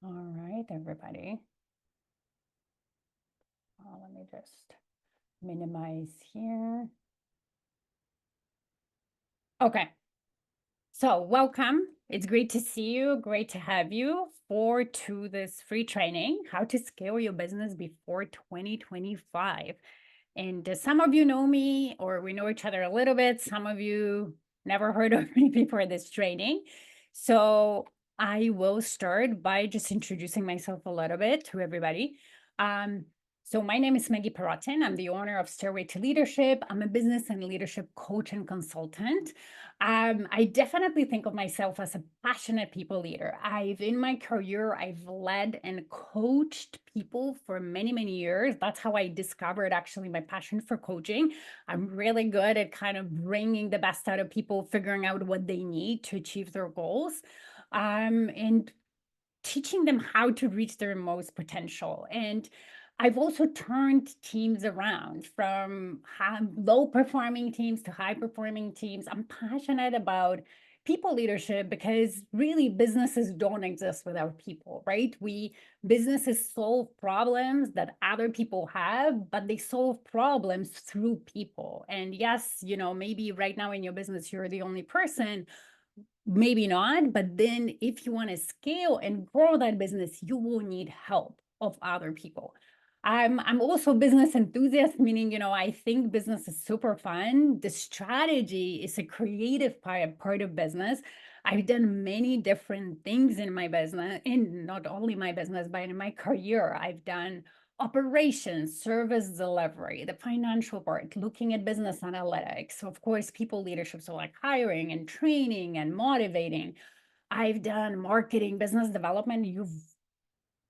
All right, everybody. Let me just minimize here. Okay, so welcome. It's great to see you. Great to have you to this free training, How to Scale Your Business Before 2025. And some of you know me or we know each other a little bit. Some of you never heard of me before this training. So I will start by just introducing myself a little bit to everybody. So my name is Maggie Perotin. I'm the owner of Stairway to Leadership. I'm a business and leadership coach and consultant. I definitely think of myself as a passionate people leader. In my career, I've led and coached people for many, many years. That's how I discovered actually my passion for coaching. I'm really good at kind of bringing the best out of people, figuring out what they need to achieve their goals, and teaching them how to reach their most potential. And I've also turned teams around from low performing teams to high performing teams. I'm passionate about people leadership because really businesses don't exist without people, right? Businesses solve problems that other people have, but they solve problems through people. And yes, maybe right now in your business, you're the only person. Maybe not, but then if you want to scale and grow that business, you will need help of other people. I'm also a business enthusiast, meaning, I think business is super fun. The strategy is a creative part of business. I've done many different things in my business, in not only my business, but in my career. I've done operations, service delivery, the financial part, looking at business analytics, of course, people leadership, so like hiring and training and motivating. I've done marketing, business development. You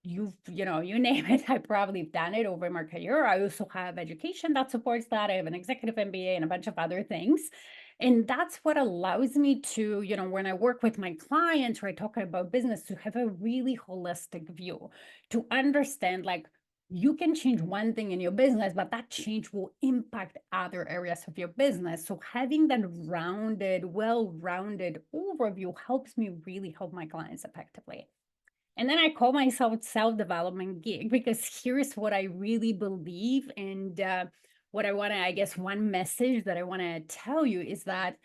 name it, I probably have done it over my career. I also have education that supports that. I have an executive MBA and a bunch of other things. And that's what allows me to, when I work with my clients or I talk about business, to have a really holistic view, to understand like you can change one thing in your business, but that change will impact other areas of your business. So having that well-rounded overview helps me really help my clients effectively. And then I call myself self-development geek because here's what I really believe. And what I want to, I guess, one message that I want to tell you is that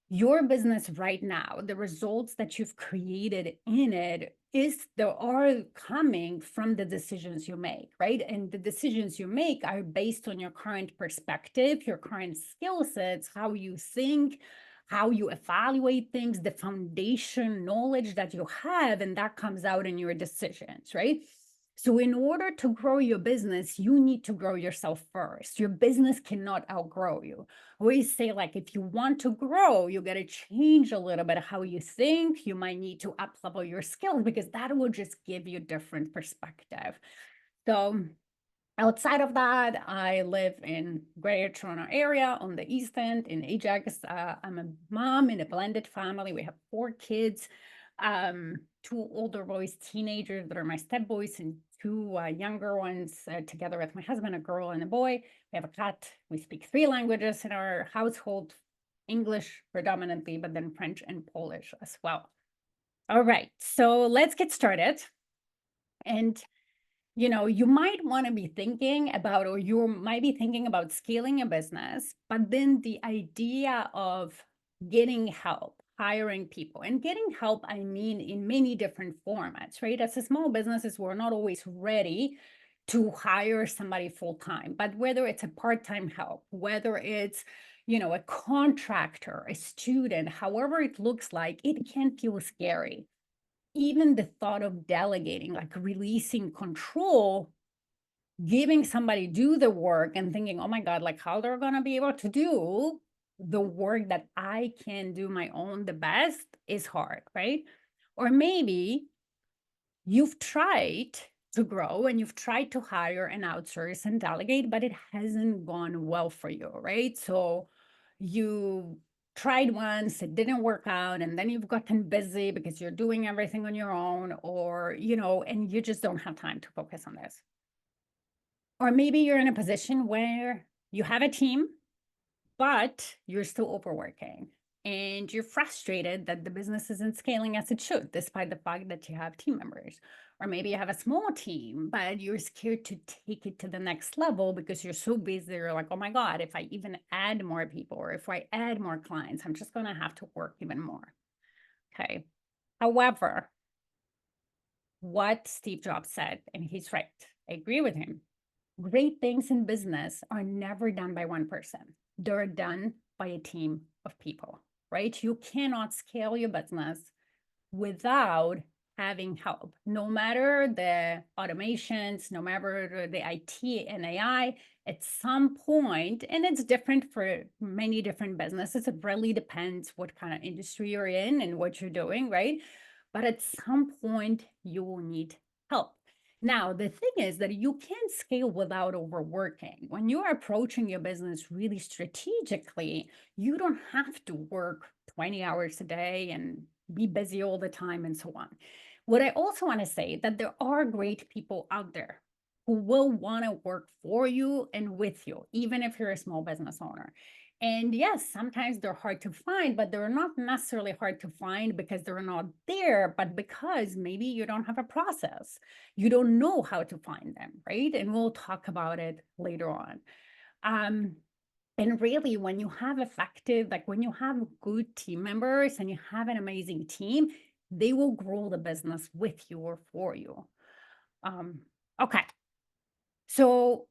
your business right now, the results that you've created in it they are coming from the decisions you make, right? And the decisions you make are based on your current perspective, your current skill sets, how you think, how you evaluate things, the foundation knowledge that you have, and that comes out in your decisions, right? So in order to grow your business, you need to grow yourself first. Your business cannot outgrow you. I always say, like, if you want to grow, you got to change a little bit how you think. You might need to up level your skills because that will just give you different perspective. So outside of that, I live in Greater Toronto area on the East End in Ajax. I'm a mom in a blended family. We have 4 kids, two older boys, teenagers that are my step boys, and two younger ones together with my husband, a girl and a boy. We have a cat. We speak 3 languages in our household, English predominantly, but then French and Polish as well. All right, so let's get started. And you might want to be thinking about, or you might be thinking about scaling a business, but then the idea of getting help, hiring people, and getting help, I mean, in many different formats, right? As a small businesses, we're not always ready to hire somebody full time, but whether it's a part-time help, whether it's, a contractor, a student, however it looks like, it can feel scary. Even the thought of delegating, like releasing control, giving somebody do the work and thinking, oh my God, like how they're going to be able to do the work that I can do my own the best is hard, right? Or maybe you've tried to grow and you've tried to hire and outsource and delegate, but it hasn't gone well for you, right? So you tried once, it didn't work out, and then you've gotten busy because you're doing everything on your own, or, and you just don't have time to focus on this. Or maybe you're in a position where you have a team, but you're still overworking and you're frustrated that the business isn't scaling as it should, despite the fact that you have team members. Or maybe you have a small team, but you're scared to take it to the next level because you're so busy. You're like, oh my God, if I even add more people or if I add more clients, I'm just going to have to work even more. Okay. However, what Steve Jobs said, and he's right, I agree with him. Great things in business are never done by one person. They're done by a team of people, right? You cannot scale your business without having help. No matter the automations, no matter the IT and AI, at some point, and it's different for many different businesses, it really depends what kind of industry you're in and what you're doing, right? But at some point, you will need help. Now, the thing is that you can't scale without overworking. When you're approaching your business really strategically, you don't have to work 20 hours a day and be busy all the time and so on. What I also want to say that there are great people out there who will want to work for you and with you, even if you're a small business owner. And yes, sometimes they're hard to find, but they're not necessarily hard to find because they're not there, but because maybe you don't have a process. You don't know how to find them, right? And we'll talk about it later on. And really, when you have effective, like when you have good team members and you have an amazing team, they will grow the business with you or for you. Okay. So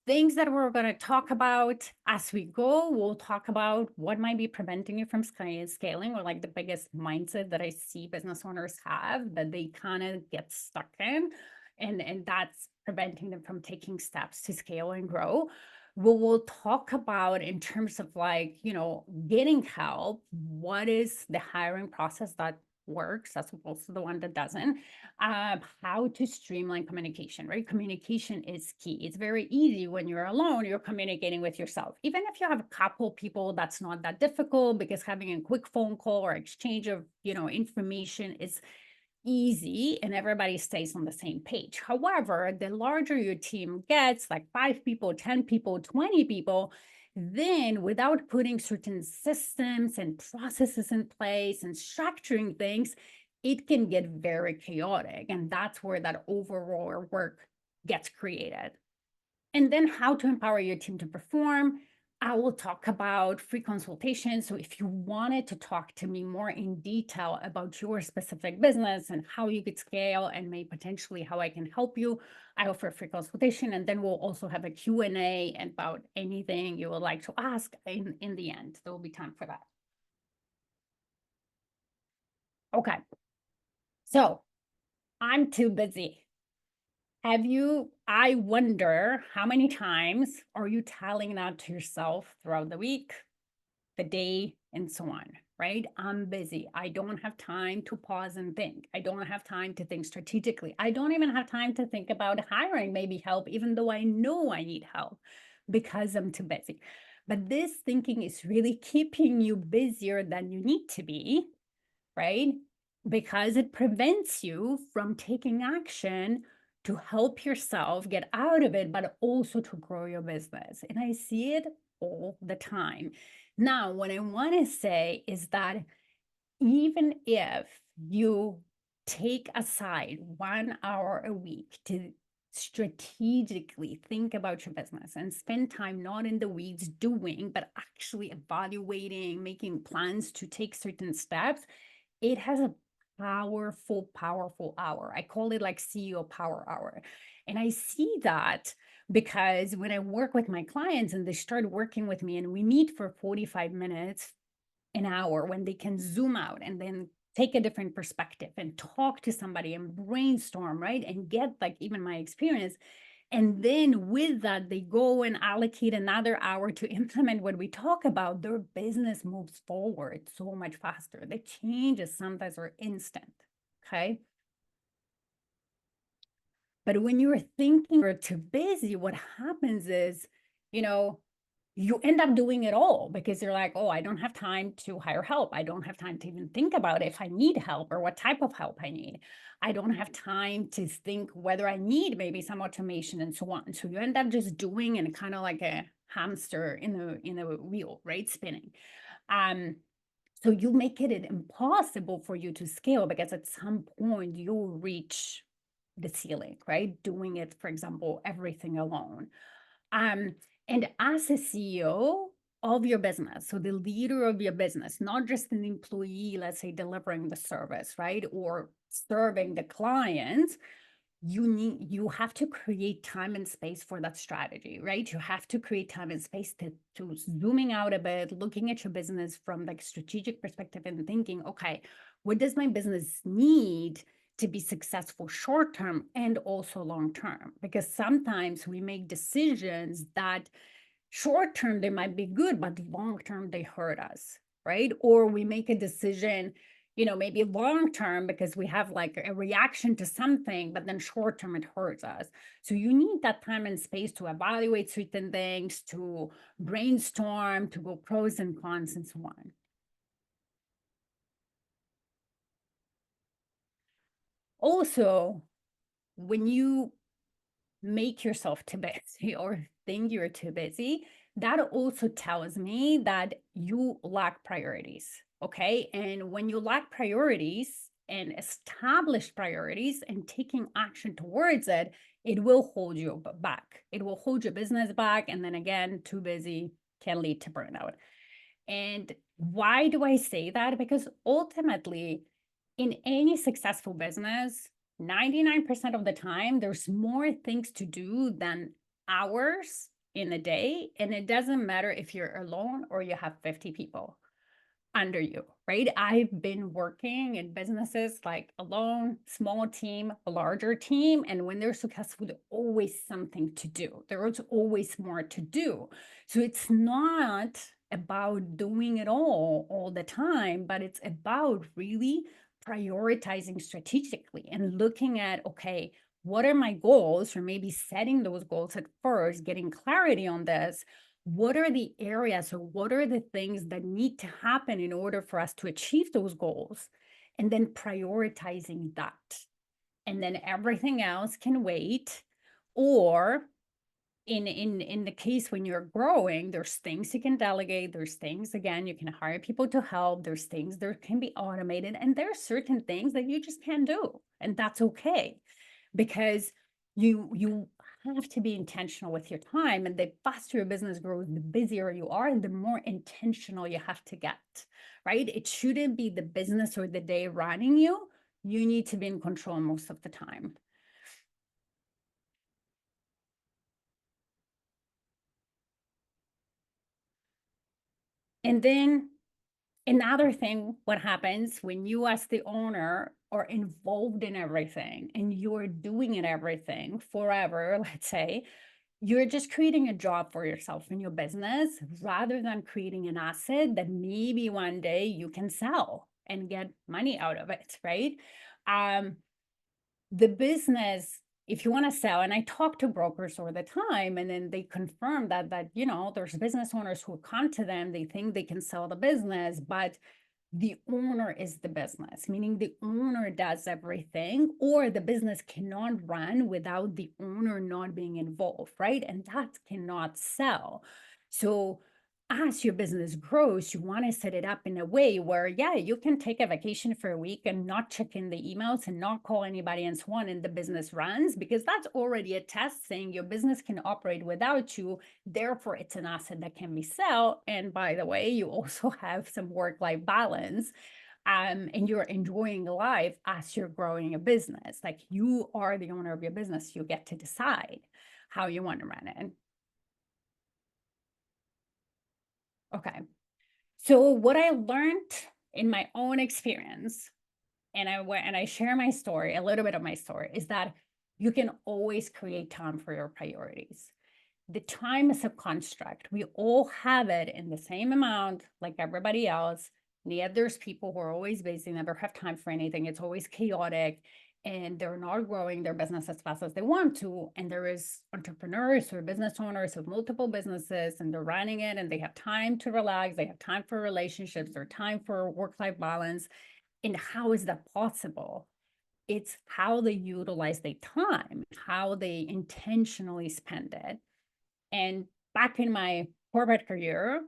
things that we're going to talk about as we go, we'll talk about what might be preventing you from scaling, or like the biggest mindset that I see business owners have that they kind of get stuck in, and that's preventing them from taking steps to scale and grow. We'll talk about in terms of like, getting help, what is the hiring process that works as opposed to the one that doesn't, how to streamline communication, right? Communication is key. It's very easy when you're alone, you're communicating with yourself. Even if you have a couple people, that's not that difficult because having a quick phone call or exchange of, information is easy and everybody stays on the same page. However, the larger your team gets, like 5 people, 10 people, 20 people, then without putting certain systems and processes in place and structuring things, it can get very chaotic. And that's where that overall work gets created. And then how to empower your team to perform. I will talk about free consultations. So if you wanted to talk to me more in detail about your specific business and how you could scale and maybe potentially how I can help you, I offer a free consultation. And then we'll also have a Q&A about anything you would like to ask in the end. There will be time for that. Okay. So I'm too busy. I wonder how many times are you telling that to yourself throughout the week, the day, and so on, right? I'm busy. I don't have time to pause and think. I don't have time to think strategically. I don't even have time to think about hiring maybe help, even though I know I need help because I'm too busy. But this thinking is really keeping you busier than you need to be, right? Because it prevents you from taking action to help yourself get out of it, but also to grow your business. And I see it all the time. Now, what I want to say is that even if you take aside 1 hour a week to strategically think about your business and spend time not in the weeds doing, but actually evaluating, making plans to take certain steps, it has a powerful hour. I call it like CEO power hour. And I see that because when I work with my clients and they start working with me and we meet for 45 minutes, an hour, when they can zoom out and then take a different perspective and talk to somebody and brainstorm, right? And get like even my experience. And then with that, they go and allocate another hour to implement what we talk about. Their business moves forward so much faster. The changes sometimes are instant, okay? But when you're thinking you're too busy, what happens is, you end up doing it all because you're like, oh, I don't have time to hire help. I don't have time to even think about if I need help or what type of help I need. I don't have time to think whether I need maybe some automation and so on. So you end up just doing and kind of like a hamster in a wheel, right? Spinning. So you make it impossible for you to scale because at some point you'll reach the ceiling, right? Doing it, for example, everything alone. Um, and as a CEO of your business, so the leader of your business, not just an employee, let's say delivering the service, right? Or serving the clients, you have to create time and space for that strategy, right? You have to create time and space to zooming out a bit, looking at your business from like strategic perspective and thinking, okay, what does my business need to be successful short term and also long term? Because sometimes we make decisions that short term they might be good, but long term they hurt us, right? Or we make a decision, maybe long term because we have like a reaction to something, but then short term it hurts us. So you need that time and space to evaluate certain things, to brainstorm, to go pros and cons and so on. Also, when you make yourself too busy or think you're too busy, that also tells me that you lack priorities. Okay. And when you lack priorities and established priorities and taking action towards it, it will hold you back. It will hold your business back. And then again, too busy can lead to burnout. And why do I say that? Because ultimately, in any successful business, 99% of the time, there's more things to do than hours in a day. And it doesn't matter if you're alone or you have 50 people under you, right? I've been working in businesses like alone, small team, a larger team. And when they're successful, there's always something to do. There's always more to do. So it's not about doing it all the time, but it's about really prioritizing strategically and looking at, okay, what are my goals, or maybe setting those goals at first, getting clarity on this. What are the areas or what are the things that need to happen in order for us to achieve those goals? And then prioritizing that. And then everything else can wait. Or in the case when you're growing, there's things you can delegate. There's things, again, you can hire people to help. There's things that can be automated. And there are certain things that you just can't do. And that's okay. Because you have to be intentional with your time, and the faster your business grows, the busier you are and the more intentional you have to get, right? It shouldn't be the business or the day running you. You need to be in control most of the time. And then another thing, what happens when you as the owner are involved in everything and you're doing it everything forever, let's say, you're just creating a job for yourself in your business rather than creating an asset that maybe one day you can sell and get money out of it, right? Um, the business, if you want to sell, and I talk to brokers all the time, and then they confirm that there's business owners who come to them, they think they can sell the business, but the owner is the business, meaning the owner does everything, or the business cannot run without the owner not being involved, right? And that cannot sell. So as your business grows, you want to set it up in a way where, yeah, you can take a vacation for a week and not check in the emails and not call anybody and so on, and the business runs, because that's already a test saying your business can operate without you. Therefore, it's an asset that can be sold. And by the way, you also have some work-life balance, and you're enjoying life as you're growing a business. Like, you are the owner of your business. You get to decide how you want to run it. Okay. So what I learned in my own experience, and I share my story, a little bit of my story, is that you can always create time for your priorities. The time is a construct. We all have it in the same amount, like everybody else. And yet there's people who are always busy, never have time for anything. It's always chaotic, and they're not growing their business as fast as they want to. And there is entrepreneurs or business owners of multiple businesses, and they're running it, and they have time to relax. They have time for relationships, or time for work-life balance. And how is that possible? It's how they utilize their time, how they intentionally spend it. And back in my corporate career,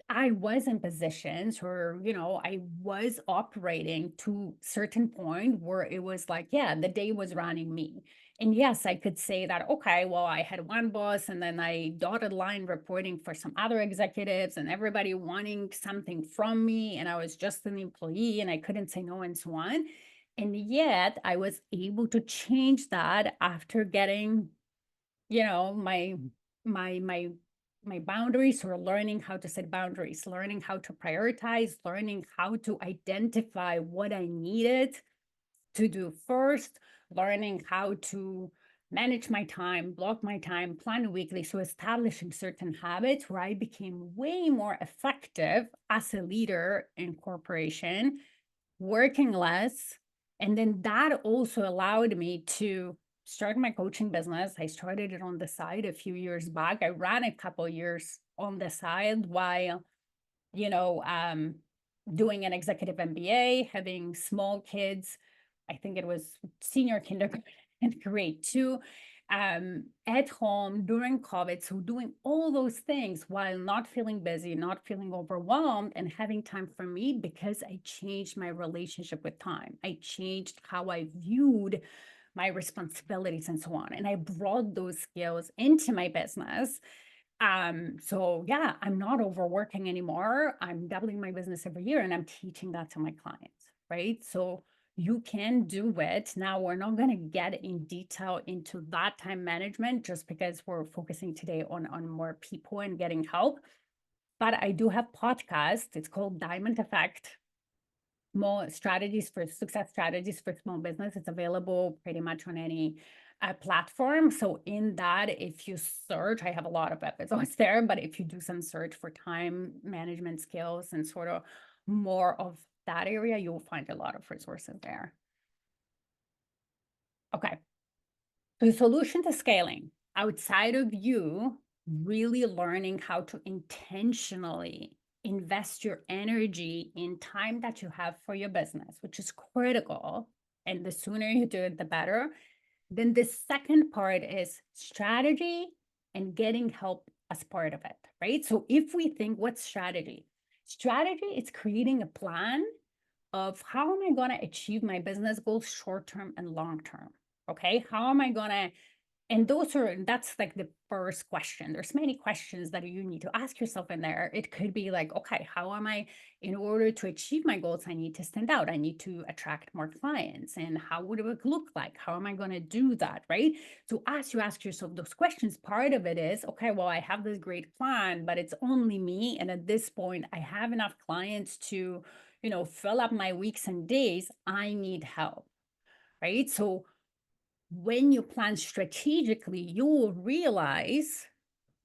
I was in positions where, I was operating to certain point where it was like, yeah, the day was running me. And yes, I could say that, okay, well, I had one boss and then I dotted line reporting for some other executives and everybody wanting something from me. And I was just an employee and I couldn't say no and so on. And yet I was able to change that after getting, my my my my boundaries, or learning how to set boundaries, learning how to prioritize, learning how to identify what I needed to do first, learning how to manage my time, block my time, plan weekly. So establishing certain habits where I became way more effective as a leader in corporation, working less. And then that also allowed me to start my coaching business. I started it on the side a few years back. I ran a couple years on the side while, you know, um, doing an executive MBA, having small kids. I think it was senior kindergarten and grade two, at home during COVID. So doing all those things while not feeling busy, not feeling overwhelmed, and having time for me, because I changed my relationship with time. I changed how I viewed my responsibilities and so on. And I brought those skills into my business. So yeah, I'm not overworking anymore. I'm doubling my business every year and I'm teaching that to my clients, right? So you can do it. Now, we're not going to get in detail into that time management just because we're focusing today on more people and getting help. But I do have podcast. It's called Diamond Effect. More strategies for success strategies for small business. It's available pretty much on any platform. So in that, if you search, I have a lot of episodes there, but if you do some search for time management skills and sort of more of that area, you'll find a lot of resources there. Okay. The solution to scaling outside of you really learning how to intentionally invest your energy in time that you have for your business, which is critical. And the sooner you do it, the better. Then the second part is strategy and getting help as part of it, right? So if we think, what's strategy? Strategy is creating a plan of how am I going to achieve my business goals short term and long term. Okay, how am I going to, and that's like the first question. There's many questions that you need to ask yourself in there. It could be like, okay, how am I, in order to achieve my goals, I need to stand out. I need to attract more clients. And how would it look like? How am I going to do that? Right. So as you ask yourself those questions, part of it is, okay, well, I have this great plan, but it's only me. And at this point, I have enough clients to, fill up my weeks and days. I need help. Right. So when you plan strategically, you will realize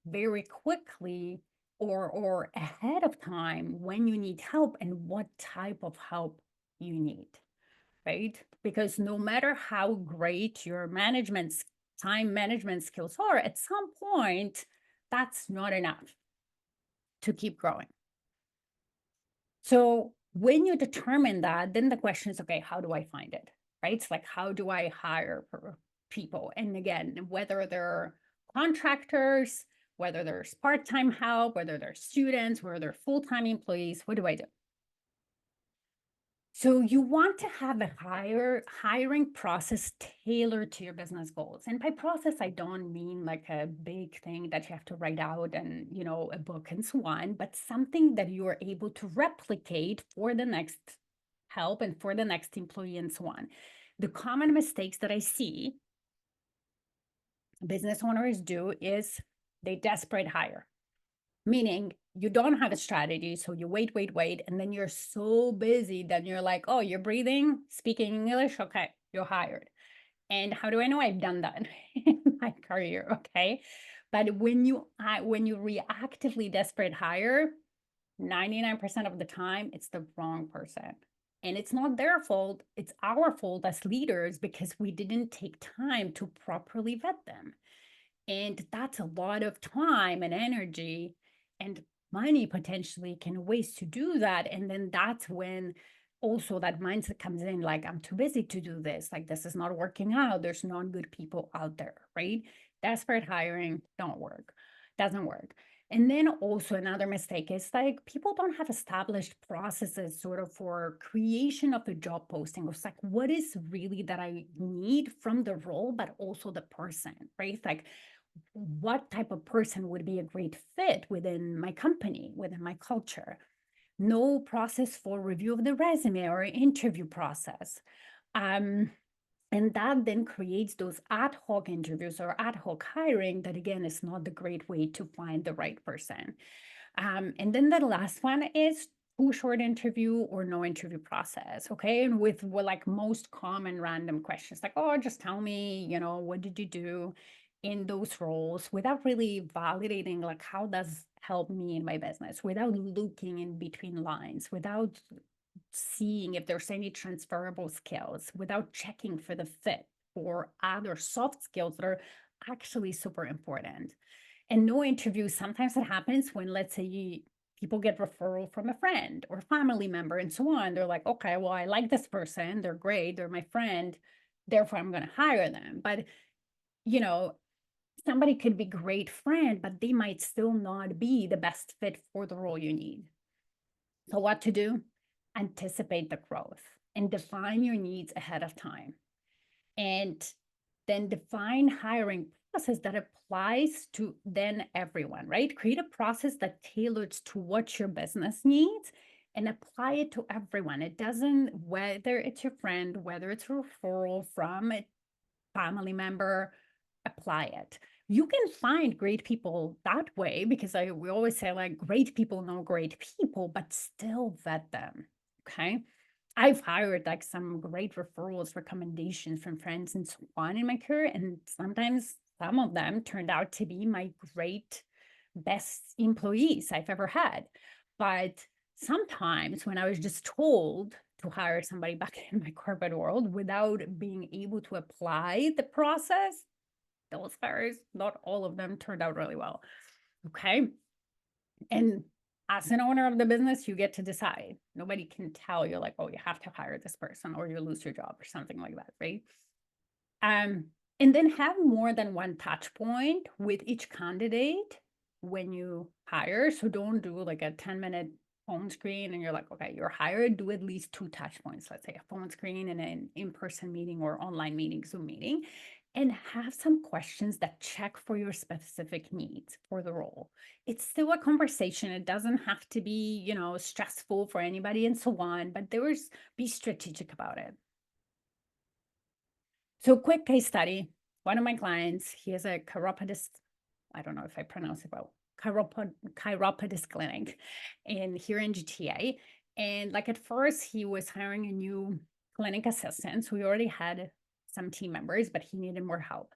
very quickly or ahead of time when you need help and what type of help you need, right? Because no matter how great your time management skills are, at some point, that's not enough to keep growing. So when you determine that, then the question is, okay, how do I find it? Right? It's like, how do I hire people? And again, whether they're contractors, whether there's part-time help, whether they're students, whether they're full-time employees, what do I do? So you want to have a hiring process tailored to your business goals. And by process, I don't mean like a big thing that you have to write out and, a book and so on, but something that you are able to replicate for the next help and for the next employee and so on. The common mistakes that I see business owners do is they desperate hire, meaning you don't have a strategy. So you wait. And then you're so busy that you're like, oh, you're breathing, speaking English. Okay, you're hired. And how do I know I've done that in my career? Okay. But when you reactively desperate hire, 99% of the time, it's the wrong person. And it's not their fault. It's our fault as leaders because we didn't take time to properly vet them. And that's a lot of time and energy and money potentially can waste to do that. And then that's when also that mindset comes in, like, I'm too busy to do this. Like, this is not working out. There's not good people out there, right? Desperate hiring doesn't work. And then also another mistake is like people don't have established processes sort of for creation of the job posting. It's like, what is really that I need from the role, but also the person, right? It's like, what type of person would be a great fit within my company, within my culture? No process for review of the resume or interview process. Um, and that then creates those ad hoc interviews or ad hoc hiring that, again, is not the great way to find the right person. And then the last one is too short interview or no interview process. Okay. And with like most common random questions, like, oh, just tell me, what did you do in those roles without really validating, like, how does help me in my business, without looking in between lines, without seeing if there's any transferable skills, without checking for the fit for other soft skills that are actually super important. And no interview, sometimes it happens when, let's say, people get referral from a friend or family member and so on. They're like, okay, well, I like this person. They're great. They're my friend. Therefore, I'm going to hire them. But, you know, somebody could be great friend, but they might still not be the best fit for the role you need. So what to do? Anticipate the growth and define your needs ahead of time. And then define hiring process that applies to then everyone, right? Create a process that tailors to what your business needs and apply it to everyone. It doesn't, whether it's your friend, whether it's a referral from a family member, apply it. You can find great people that way because we always say, like, great people know great people, but still vet them. Okay. I've hired like some great referrals, recommendations from friends and so on in my career. And sometimes some of them turned out to be my great, best employees I've ever had. But sometimes when I was just told to hire somebody back in my corporate world without being able to apply the process, those hires, not all of them turned out really well. Okay. And as an owner of the business, you get to decide. Nobody can tell you, like, oh, you have to hire this person or you lose your job or something like that, right? And then have more than one touch point with each candidate when you hire. So don't do like a 10-minute phone screen and you're like, okay, you're hired. Do at least 2 touch points, let's say a phone screen and an in-person meeting or online meeting, Zoom meeting, and have some questions that check for your specific needs for the role. It's still a conversation. It doesn't have to be, stressful for anybody and so on, but be strategic about it. So quick case study. One of my clients, he is a chiropodist. I don't know if I pronounce it well. Chiropodist clinic here in GTA. And like at first he was hiring a new clinic assistant. So we already had some team members, but he needed more help.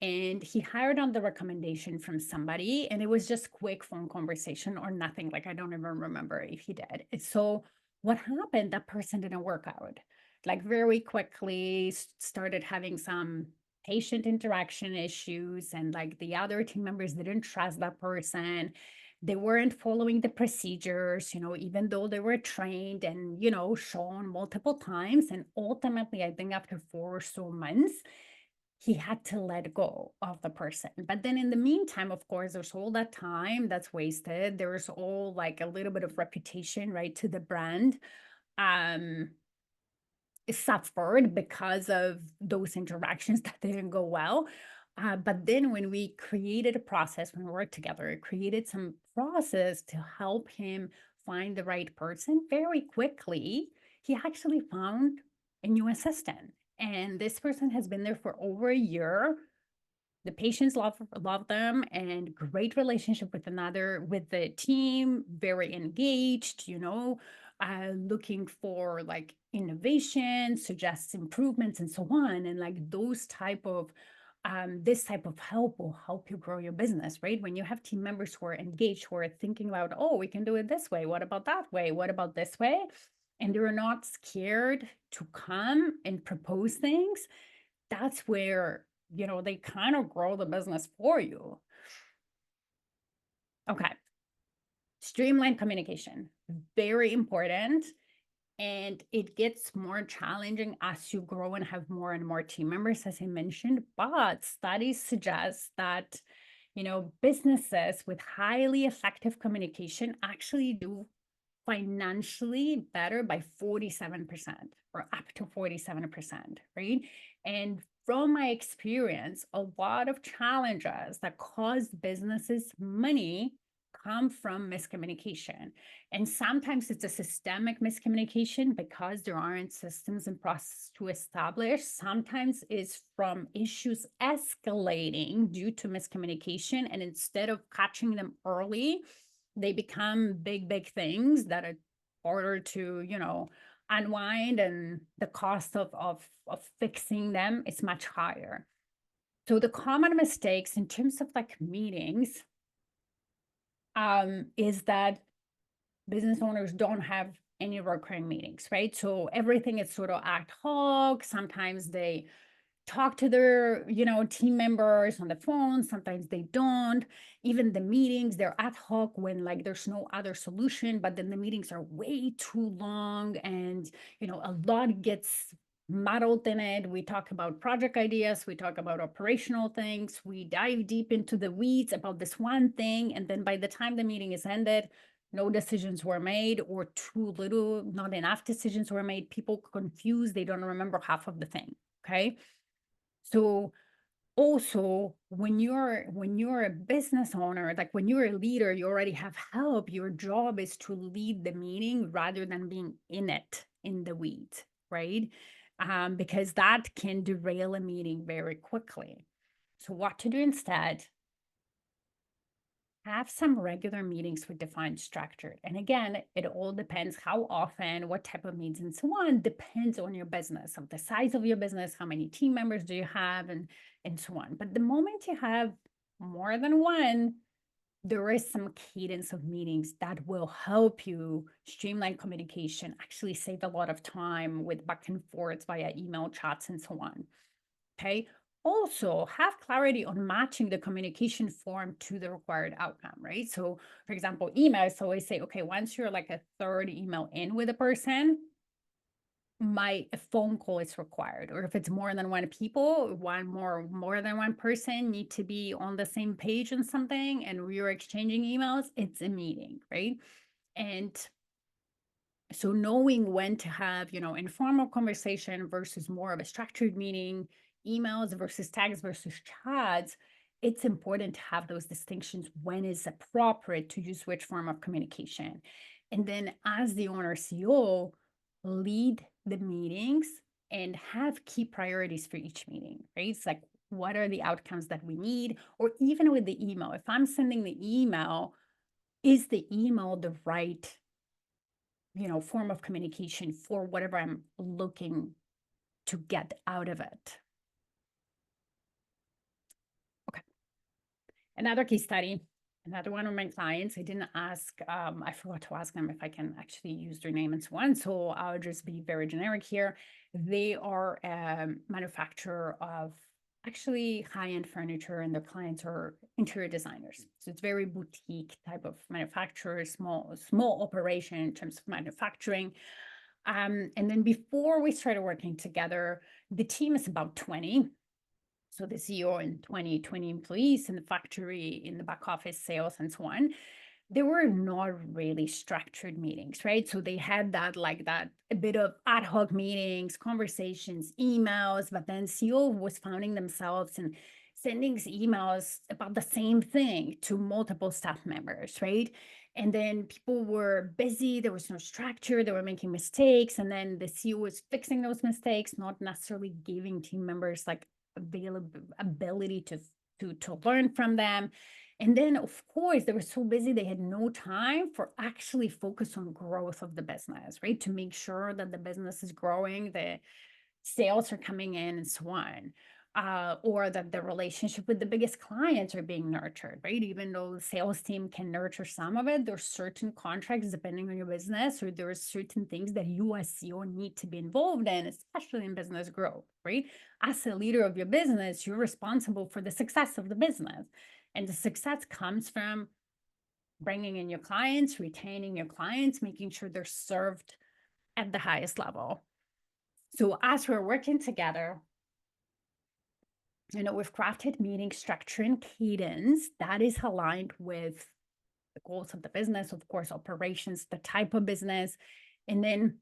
And he hired on the recommendation from somebody, and it was just quick phone conversation or nothing. Like, I don't even remember if he did. So what happened, that person didn't work out. Like very quickly started having some patient interaction issues, and like the other team members didn't trust that person. They weren't following the procedures, even though they were trained and, shown multiple times. And ultimately, I think after 4 or so months, he had to let go of the person. But then in the meantime, of course, there's all that time that's wasted. There's all like a little bit of reputation, right, to the brand. Suffered because of those interactions that didn't go well. But then when we created a process, when we worked together, created some process to help him find the right person very quickly, he actually found a new assistant. And this person has been there for over a year. The patients love them, and great relationship with the team, very engaged, looking for like innovation, suggests improvements and so on. And like those type of this type of help will help you grow your business, right? When you have team members who are engaged, who are thinking about, oh, we can do it this way. What about that way? What about this way? And they're not scared to come and propose things. That's where, they kind of grow the business for you. Okay. Streamline communication, very important. And it gets more challenging as you grow and have more and more team members, as I mentioned. But studies suggest that, businesses with highly effective communication actually do financially better by 47% or up to 47%, right? And from my experience, a lot of challenges that cost businesses money come from miscommunication. And sometimes it's a systemic miscommunication because there aren't systems and processes to establish. Sometimes it's from issues escalating due to miscommunication. And instead of catching them early, they become big things that are harder to unwind, and the cost of fixing them is much higher. So the common mistakes in terms of like meetings is that business owners don't have any recurring meetings, right? So everything is sort of ad hoc. Sometimes they talk to their team members on the phone, sometimes they don't. Even the meetings, they're ad hoc when like there's no other solution, but then the meetings are way too long, and a lot gets muddled in it. We talk about project ideas, we talk about operational things, we dive deep into the weeds about this one thing, and then by the time the meeting is ended, no decisions were made, or too little, not enough decisions were made. People confused, they don't remember half of the thing. Okay. So also, when you're a business owner, like when you're a leader, you already have help. Your job is to lead the meeting rather than being in it, in the weeds, right? Because that can derail a meeting very quickly. So what to do instead? Have some regular meetings with defined structure. And again, it all depends how often, what type of meetings, and so on, depends on your business, of the size of your business, how many team members do you have, and so on. But the moment you have more than one, there is some cadence of meetings that will help you streamline communication, actually save a lot of time with back and forth via email, chats, and so on. Okay. Also, have clarity on matching the communication form to the required outcome, right? So, for example, emails always say, okay, once you're like a third email in with a person, a phone call is required. Or if it's more than one people, more than one person need to be on the same page on something, and we are exchanging emails, it's a meeting, right? And so knowing when to have, informal conversation versus more of a structured meeting, emails versus tags versus chats, it's important to have those distinctions when it's appropriate to use which form of communication. And then as the owner CEO, lead the meetings and have key priorities for each meeting, right? It's like, what are the outcomes that we need? Or even with the email, if I'm sending the email, is the email the right form of communication for whatever I'm looking to get out of it? Okay. Another case study, another one of my clients, I didn't ask, I forgot to ask them if I can actually use their name and so on. So I'll just be very generic here. They are a manufacturer of actually high-end furniture, and their clients are interior designers. So it's very boutique type of manufacturer, small operation in terms of manufacturing. And then before we started working together, the team is about 20. So the CEO and 20 employees in the factory, in the back office, sales, and so on. They were not really structured meetings, right? So they had a bit of ad hoc meetings, conversations, emails, but then CEO was finding themselves and sending emails about the same thing to multiple staff members, right? And then people were busy, there was no structure, they were making mistakes, and then the CEO was fixing those mistakes, not necessarily giving team members like ability to learn from them. And then, of course, they were so busy, they had no time for actually focus on growth of the business, right? To make sure that the business is growing, the sales are coming in, and so on. Or that the relationship with the biggest clients are being nurtured, right? Even though the sales team can nurture some of it, there's certain contracts depending on your business, or there are certain things that you as CEO need to be involved in, especially in business growth, right? As a leader of your business, you're responsible for the success of the business. And the success comes from bringing in your clients, retaining your clients, making sure they're served at the highest level. So as we're working together, we've crafted meeting structure and cadence that is aligned with the goals of the business, of course, operations, the type of business. And then,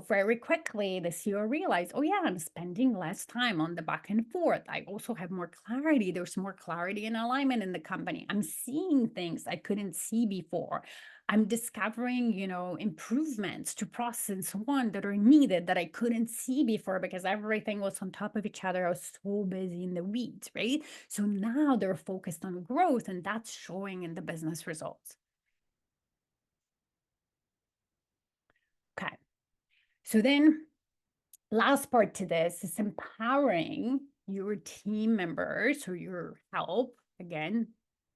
very quickly, the CEO realized, oh, yeah, I'm spending less time on the back and forth. I also have more clarity. There's more clarity and alignment in the company. I'm seeing things I couldn't see before. I'm discovering, improvements to process and so on that are needed that I couldn't see before because everything was on top of each other. I was so busy in the weeds, right? So now they're focused on growth, and that's showing in the business results. Okay. So then last part to this is empowering your team members or your help. Again,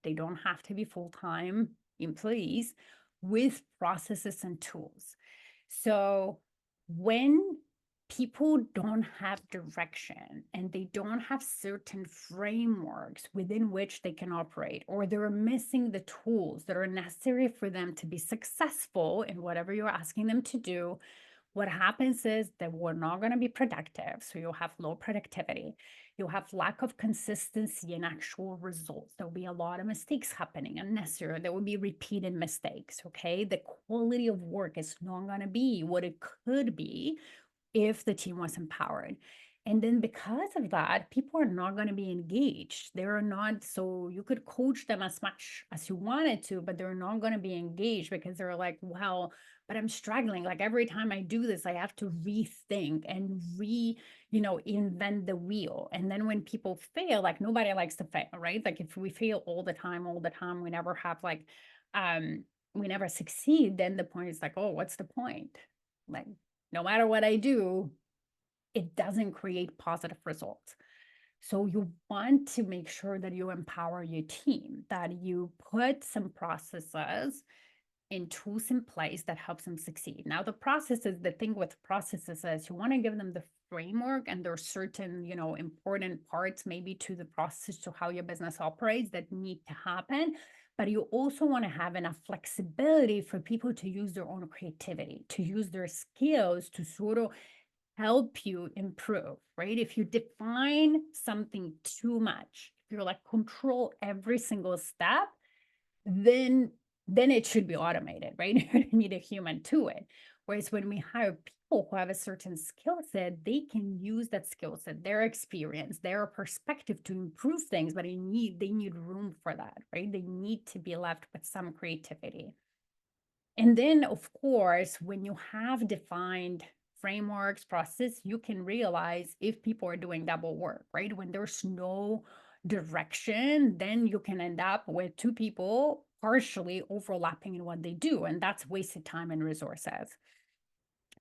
they don't have to be full-time employees, with processes and tools. So when people don't have direction and they don't have certain frameworks within which they can operate, or they're missing the tools that are necessary for them to be successful in whatever you're asking them to do, what happens is that we're not going to be productive. So you'll have low productivity. You'll have lack of consistency in actual results. There'll be a lot of mistakes happening, unnecessary. There will be repeated mistakes. Okay. The quality of work is not going to be what it could be if the team was empowered. And then because of that, people are not going to be engaged. They're not, so you could coach them as much as you wanted to, but they're not going to be engaged because they're like, well, but I'm struggling. Like every time I do this, I have to rethink and invent the wheel. And then when people fail, like nobody likes to fail, right? Like if we fail all the time, we never have we never succeed, then the point is like, oh, what's the point? Like, no matter what I do, it doesn't create positive results. So you want to make sure that you empower your team, that you put some processes and tools in place that helps them succeed. Now, the thing with processes is you want to give them the framework, and there are certain, important parts maybe to the process, to how your business operates, that need to happen. But you also want to have enough flexibility for people to use their own creativity, to use their skills to sort of help you improve, right? If you define something too much, if you're like control every single step, then it should be automated, right? You don't need a human to it. Whereas when we hire people who have a certain skill set, they can use that skill set, their experience, their perspective to improve things, but they need room for that, right? They need to be left with some creativity. And then, of course, when you have defined frameworks, process, you can realize if people are doing double work, right? When there's no direction, then you can end up with two people partially overlapping in what they do, and that's wasted time and resources.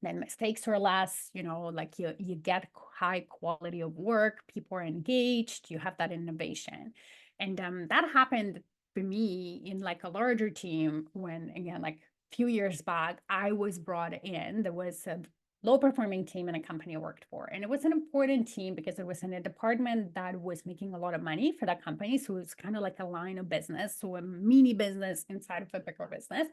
Then mistakes are less, like you get high quality of work, people are engaged, you have that innovation. And that happened for me in like a larger team when, again, like a few years back, I was brought in. There was a low performing team in a company I worked for. And it was an important team because it was in a department that was making a lot of money for that company. So it was kind of like a line of business, so a mini business inside of a bigger business.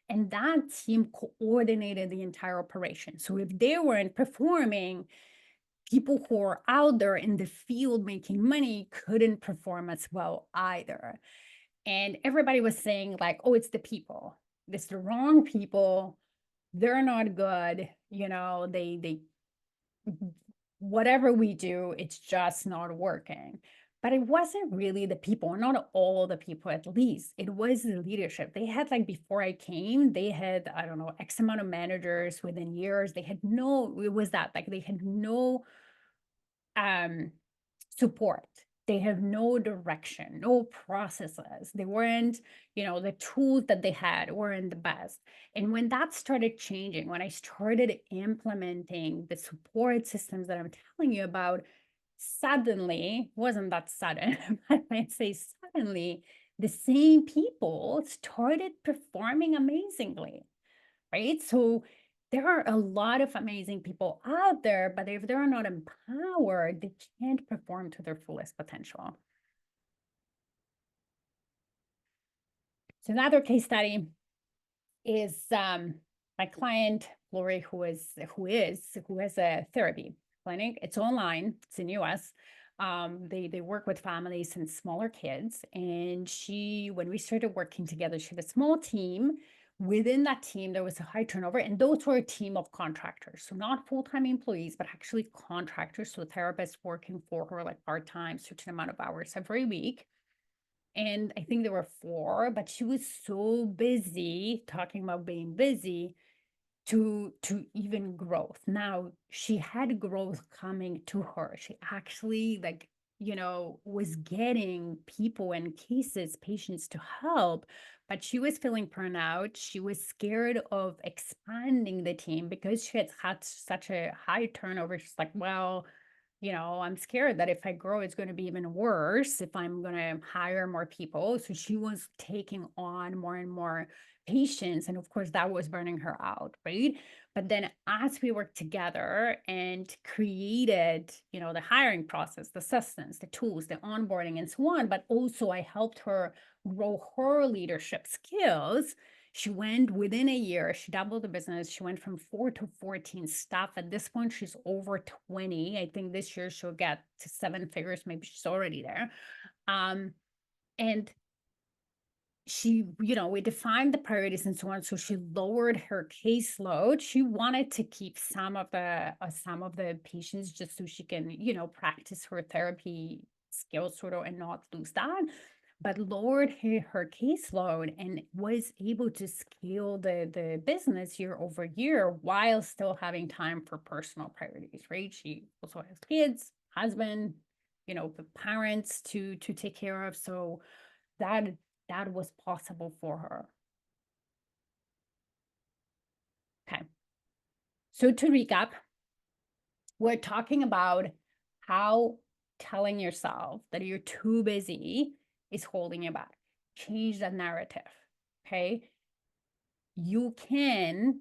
And that team coordinated the entire operation. So if they weren't performing, people who are out there in the field making money couldn't perform as well either. And everybody was saying like, oh, it's the people. It's the wrong people. They're not good. They whatever we do, it's just not working. But it wasn't really the people, not all the people at least. It was the leadership. They had, like, before I came, they had, I don't know, X amount of managers within years. It was that, like, they had no support. They have no direction, no processes. They weren't, the tools that they had weren't the best. And when that started changing, when I started implementing the support systems that I'm telling you about, suddenly, wasn't that sudden, but I'd say suddenly, the same people started performing amazingly, right? So there are a lot of amazing people out there, but if they're not empowered, they can't perform to their fullest potential. So another case study is my client, Lori, who has a therapy clinic. It's online, it's in US. They work with families and smaller kids. And when we started working together, she had a small team. Within that team, there was a high turnover, and those were a team of contractors. So not full-time employees, but actually contractors. So therapists working for her like part-time, certain amount of hours every week. And I think there were four, but she was so busy talking about being busy to even growth. Now she had growth coming to her. She actually like, was getting people and cases, patients to help, but she was feeling burnout. She was scared of expanding the team because she had such a high turnover. She's like, well, I'm scared that if I grow, it's going to be even worse if I'm going to hire more people. So she was taking on more and more patients. And of course, that was burning her out, right? But then as we worked together and created, the hiring process, the systems, the tools, the onboarding, and so on, but also I helped her grow her leadership skills. She went within a year, she doubled the business. She went from 4 to 14 staff. At this point, she's over 20. I think this year she'll get to 7 figures. Maybe she's already there. And she, we defined the priorities and so on. So she lowered her caseload. She wanted to keep some of the patients just so she can, practice her therapy skills sort of and not lose that, but lowered her caseload and was able to scale the business year over year while still having time for personal priorities, right? She also has kids, husband, the parents to take care of. So that was possible for her. Okay. So to recap, we're talking about how telling yourself that you're too busy is holding you back. Change that narrative. Okay. You can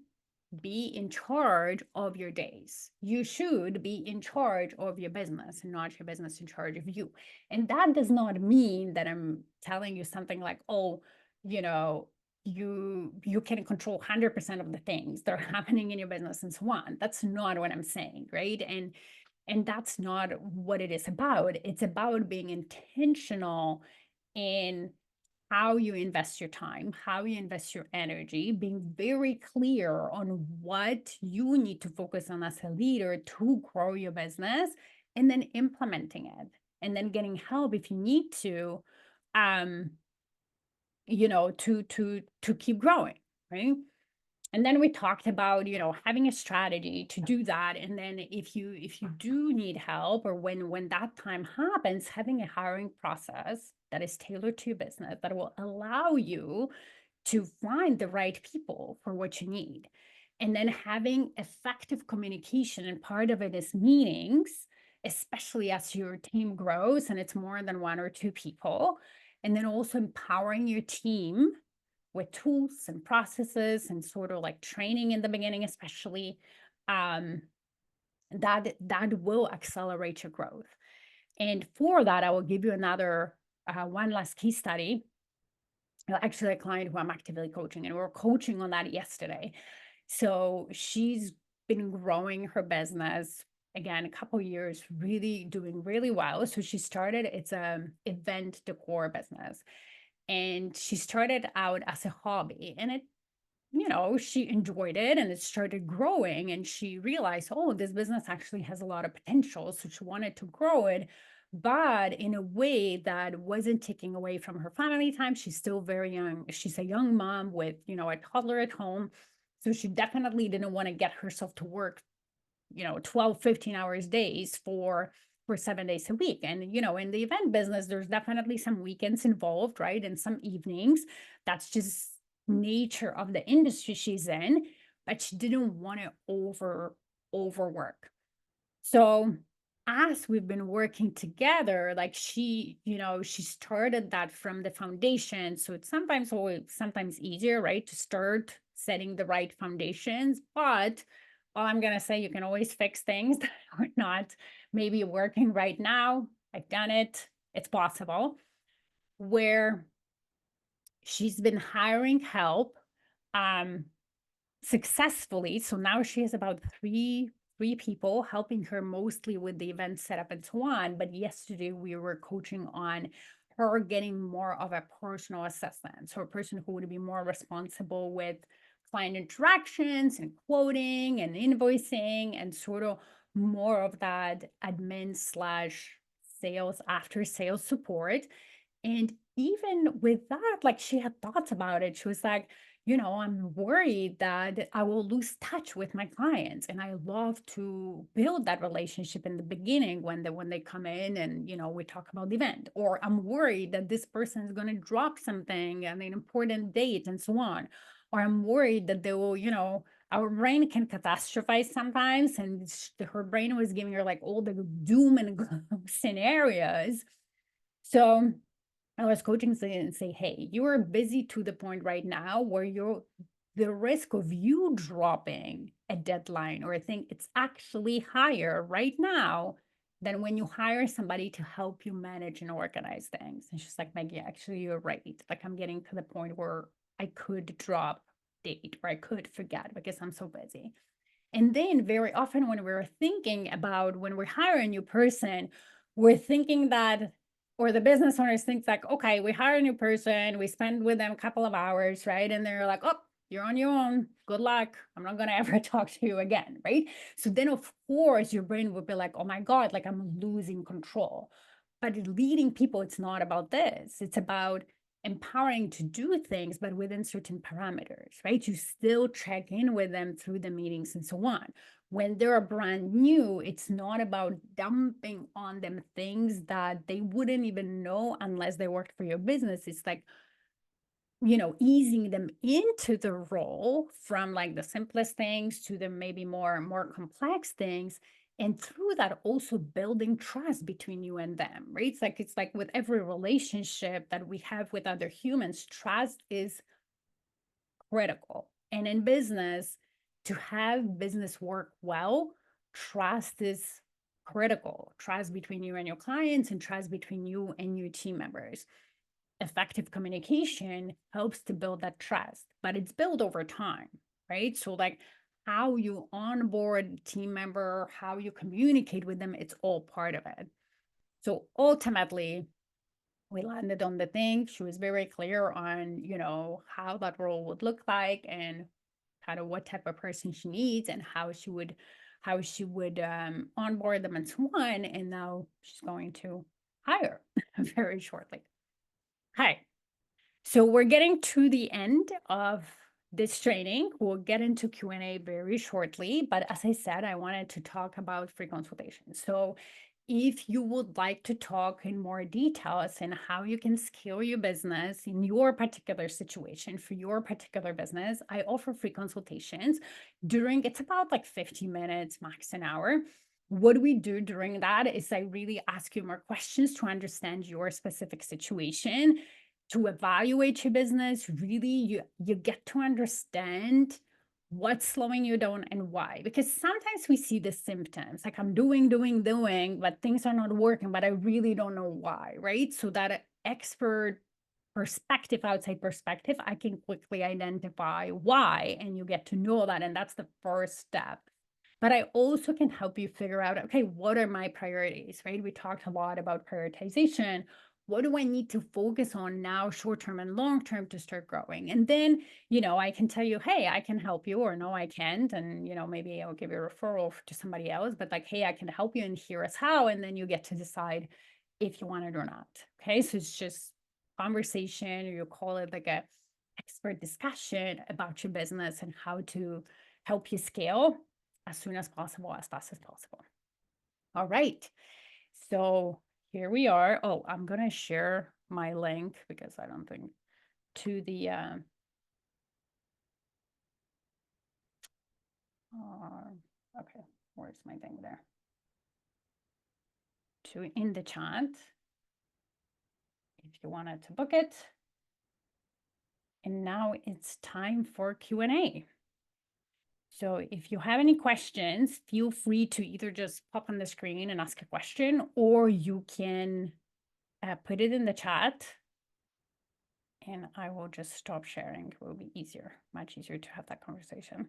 be in charge of your days. You should be in charge of your business and not your business in charge of you. And that does not mean that I'm telling you something like, oh, you can control 100% of the things that are happening in your business and so on. That's not what I'm saying, right? And that's not what it is about. It's about being intentional in how you invest your time, how you invest your energy, being very clear on what you need to focus on as a leader to grow your business, and then implementing it, and then getting help if you need to, to keep growing, right? And then we talked about, having a strategy to do that. And then if you do need help, or when that time happens, having a hiring process that is tailored to your business that will allow you to find the right people for what you need. And then having effective communication, and part of it is meetings, especially as your team grows and it's more than 1 or 2 people. And then also empowering your team with tools and processes and sort of like training in the beginning, especially, that will accelerate your growth. And for that, I will give you another one last case study. Actually, a client who I'm actively coaching, and we were coaching on that yesterday. So she's been growing her business again, a couple years, really doing really well. So she started, it's a event decor business. And she started out as a hobby, and she enjoyed it, and it started growing, and she realized, oh, this business actually has a lot of potential. So she wanted to grow it, but in a way that wasn't taking away from her family time. She's still very young. She's a young mom with, a toddler at home. So she definitely didn't want to get herself to work, 12, 15 hours days for 7 days a week. And, in the event business, there's definitely some weekends involved, right? And some evenings. That's just nature of the industry she's in, but she didn't want to overwork. So as we've been working together, like she started that from the foundation. So it's sometimes easier, right, to start setting the right foundations. But well, I'm going to say you can always fix things that are not maybe working right now. I've done it. It's possible. Where she's been hiring help successfully. So now she has about three 3 people, helping her mostly with the event setup and so on. But yesterday we were coaching on her getting more of a personal assistant. So a person who would be more responsible with client interactions and quoting and invoicing and sort of more of that admin slash sales after sales support. And even with that, like she had thoughts about it. She was like, I'm worried that I will lose touch with my clients. And I love to build that relationship in the beginning when they come in and, we talk about the event. Or I'm worried that this person is going to drop something on an important date and so on. Or I'm worried that they will, our brain can catastrophize sometimes. And her brain was giving her like all the doom and gloom scenarios. So I was coaching and say, hey, you are busy to the point right now where the risk of you dropping a deadline or a thing, it's actually higher right now than when you hire somebody to help you manage and organize things. And she's like, Maggie, actually, you're right. Like I'm getting to the point where I could drop date or I could forget because I'm so busy. And then very often when we're thinking about when we hire a new person, we're thinking that, or the business owners think like, okay, we hire a new person, we spend with them a couple of hours, right? And they're like, oh, you're on your own. Good luck. I'm not going to ever talk to you again, right? So then, of course, your brain would be like, oh my God, like I'm losing control. But leading people, it's not about this. It's about empowering to do things, but within certain parameters, right? You still check in with them through the meetings and so on. When they're brand new, it's not about dumping on them things that they wouldn't even know unless they worked for your business. It's like, easing them into the role from like the simplest things to the maybe more complex things. And through that, also building trust between you and them, right? It's like with every relationship that we have with other humans, trust is critical. And in business, to have business work well, trust is critical. Trust between you and your clients and trust between you and your team members. Effective communication helps to build that trust, but it's built over time, right? So like how you onboard a team member, how you communicate with them, it's all part of it. So ultimately, we landed on the thing. She was very clear on, how that role would look like and kind of what type of person she needs and how she would onboard them and so on. And now she's going to hire very shortly. Hi. So we're getting to the end of this training. We'll get into Q&A very shortly, but as I said, I wanted to talk about free consultations. So if you would like to talk in more details and how you can scale your business in your particular situation for your particular business, I offer free consultations it's about like 15 minutes, max an hour. What we do during that is I really ask you more questions to understand your specific situation, to evaluate your business. Really, you get to understand what's slowing you down and why. Because sometimes we see the symptoms, like I'm doing, but things are not working, but I really don't know why, right? So that expert perspective, outside perspective, I can quickly identify why, and you get to know that. And that's the first step. But I also can help you figure out, okay, what are my priorities, right? We talked a lot about prioritization. What do I need to focus on now, short-term and long-term, to start growing? And then, I can tell you, hey, I can help you, or no, I can't. And, maybe I'll give you a referral to somebody else, but like, hey, I can help you and here is how. And then you get to decide if you want it or not. Okay. So it's just conversation, or you call it like a expert discussion about your business and how to help you scale as soon as possible, as fast as possible. All right. So here we are. Oh, I'm going to share my link because I don't think to the, okay, where's my thing there? To in the chat if you wanted to book it. And now it's time for Q&A. So if you have any questions, feel free to either just pop on the screen and ask a question, or you can put it in the chat and I will just stop sharing. It will be easier, much easier to have that conversation.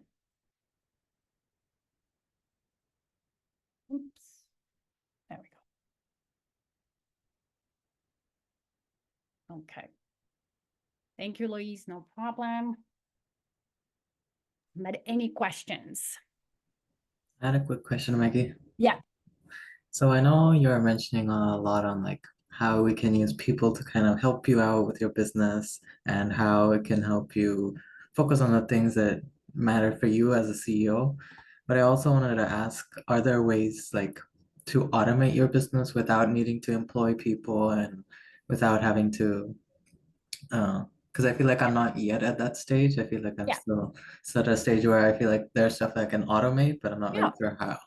Okay. Thank you, Louise. No problem. But any questions? I had a quick question, Maggie. Yeah. So I know you're mentioning a lot on like how we can use people to kind of help you out with your business and how it can help you focus on the things that matter for you as a CEO. But I also wanted to ask, are there ways like to automate your business without needing to employ people and without having to, because I feel like I'm not yet at that stage. I feel like I'm Yeah. still at a stage where I feel like there's stuff that I can automate, but I'm not Yeah. really sure how.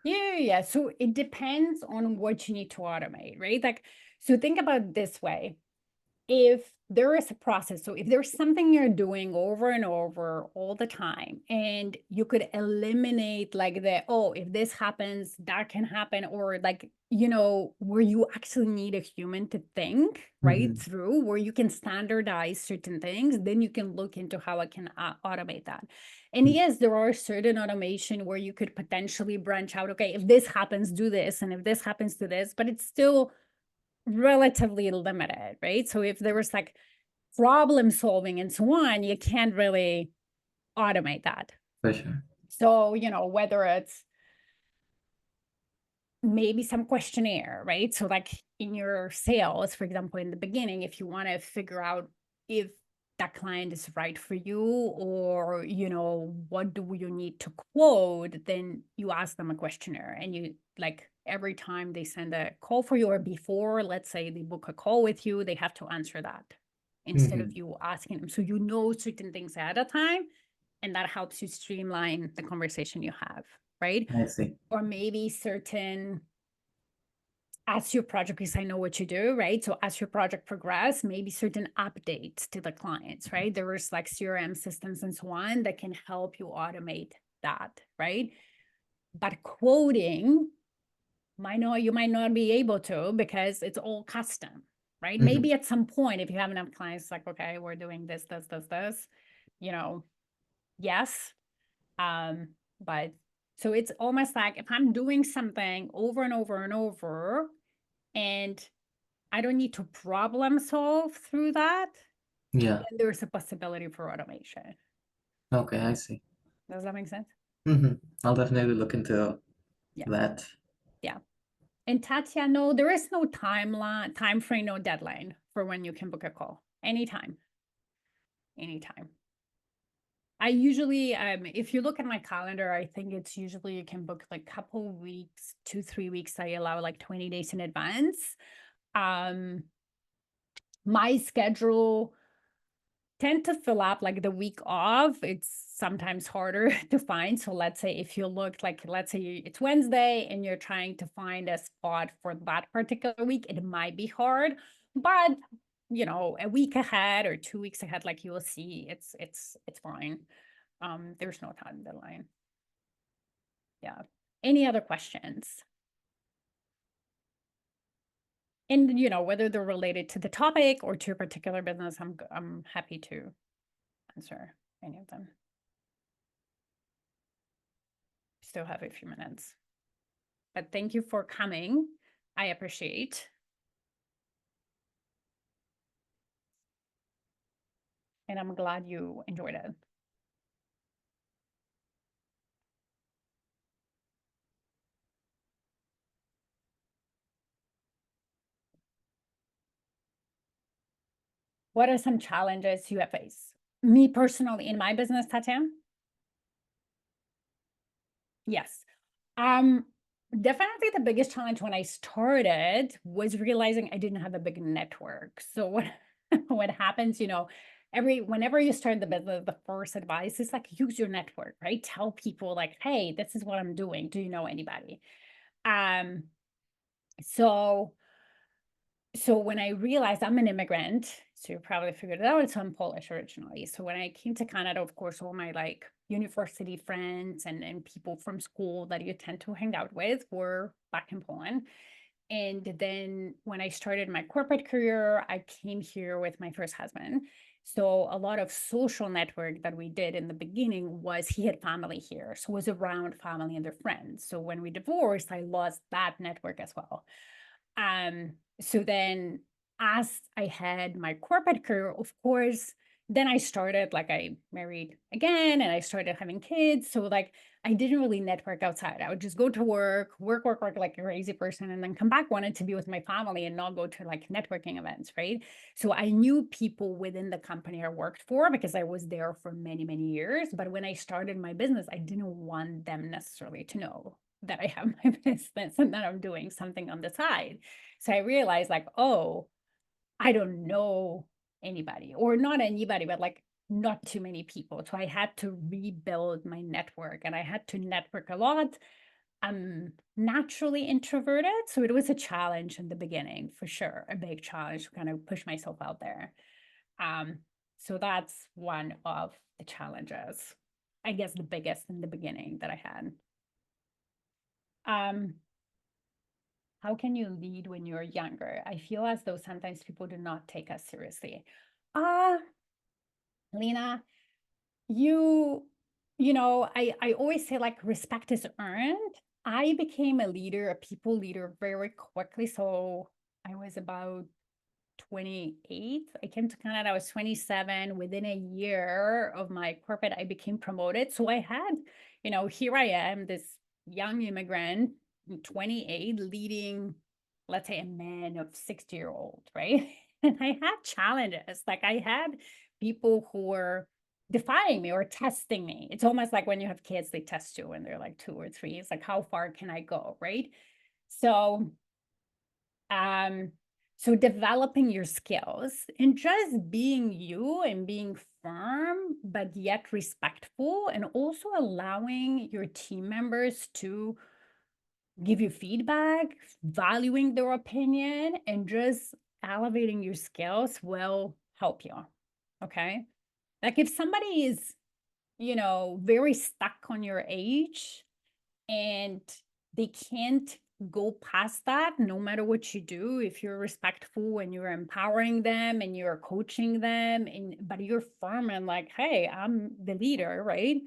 Yeah. So it depends on what you need to automate, right? Like, so think about it this way. If there is a process, so if there's something you're doing over and over all the time, and you could eliminate like oh, if this happens, that can happen, or like, where you actually need a human to think right Hmm. through, where you can standardize certain things, then you can look into how I can automate that. And yes, there are certain automation where you could potentially branch out. Okay, if this happens, do this, and if this happens, do this, but it's still relatively limited, right? So if there was like problem solving and so on, you can't really automate that. For sure. So, whether it's maybe some questionnaire, right? So, like in your sales, for example, in the beginning, if you want to figure out if that client is right for you, or, what do you need to quote, then you ask them a questionnaire, and you like every time they send a call for you, or before, let's say they book a call with you, they have to answer that instead of Hmm. you asking them. So, certain things ahead of time, and that helps you streamline the conversation you have, right? I see. Or maybe as your project, because I know what you do, right? So as your project progress, maybe certain updates to the clients, right? There is like CRM systems and so on that can help you automate that, right? But quoting, you might not be able to, because it's all custom, right? Hmm. Maybe at some point, if you have enough clients, like, okay, we're doing this, yes. But so it's almost like if I'm doing something over and over and over, and I don't need to problem solve through that, Yeah. then there's a possibility for automation. Okay, I see. Does that make sense? Hmm. I'll definitely look into Yeah. that. Yeah. And Tatya, no, there is no time frame, no deadline for when you can book a call. Anytime. Anytime. I usually, if you look at my calendar, I think it's usually you can book like a couple weeks, 2, 3 weeks. I allow like 20 days in advance. Um, my schedule tend to fill up like the week off. It's sometimes harder to find. So let's say if you look like, let's say it's Wednesday and you're trying to find a spot for that particular week, it might be hard. But a week ahead or 2 weeks ahead, like you will see, it's fine. There's no time deadline. Yeah. Any other questions? And whether they're related to the topic or to a particular business, I'm happy to answer any of them. Still have a few minutes. But thank you for coming. I appreciate. And I'm glad you enjoyed it. What are some challenges you have faced? Me personally, in my business, Tatiana? Yes. Um, Definitely the biggest challenge when I started was realizing I didn't have a big network. So what happens, whenever you start the business, the first advice is like use your network, right? Tell people like, hey, this is what I'm doing. Do you know anybody? Um, so when I realized I'm an immigrant, so you probably figured it out, so I'm Polish originally. So when I came to Canada, of course, all my like university friends and people from school that you tend to hang out with were back in Poland. And then when I started my corporate career, I came here with my first husband. So a lot of social network that we did in the beginning was he had family here. So it was around family and their friends. So when we divorced, I lost that network as well. So then as I had my corporate career, of course, then I started, like, I married again and I started having kids. So, like, I didn't really network outside. I would just go to work like a crazy person, and then come back, wanted to be with my family and not go to like networking events, right? So, I knew people within the company I worked for because I was there for many, many years. But when I started my business, I didn't want them necessarily to know that I have my business and that I'm doing something on the side. So I realized, like, oh, I don't know anybody, or not anybody, but like not too many people. So I had to rebuild my network, and I had to network a lot. I'm naturally introverted, so it was a challenge in the beginning, for sure, a big challenge to kind of push myself out there. Um, so that's one of the challenges, I guess the biggest in the beginning that I had. Um, how can you lead when you're younger? I feel as though sometimes people do not take us seriously. Uh, Lena, you I always say, like, respect is earned. I became a leader, a people leader, very quickly. So I was about 28. I came to Canada, I was 27. Within a year of my corporate, I became promoted. So I had, here I am, this young immigrant, 28, leading, let's say, a man of 60-year-old, right? And I had challenges. Like, I had people who were defying me or testing me. It's almost like when you have kids, they test you when they're like 2 or 3. It's like, how far can I go, right? So um, so developing your skills and just being you and being firm, but yet respectful, and also allowing your team members to give you feedback, valuing their opinion, and just elevating your skills will help you. Okay. Like, if somebody is, very stuck on your age, and they can't go past that, no matter what you do, if you're respectful and you're empowering them and you're coaching them, but you're firm and like, hey, I'm the leader, right?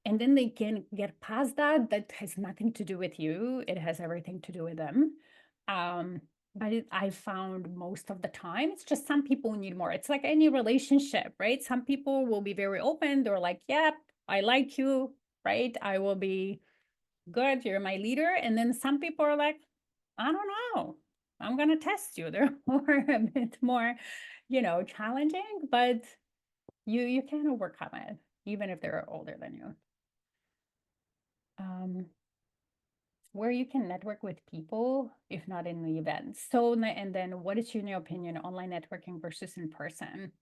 And then they can get past that. That has nothing to do with you, it has everything to do with them. Um but I found most of the time, it's just some people need more. It's like any relationship, right? Some people will be very open, they're like, yep, I like you, right? I will be good, you're my leader. And then some people are like, I don't know, I'm going to test you. They're more, a bit more, challenging, but you can overcome it, even if they're older than you. Um, where you can network with people, if not in the events. So, and then what is your opinion, online networking versus in person?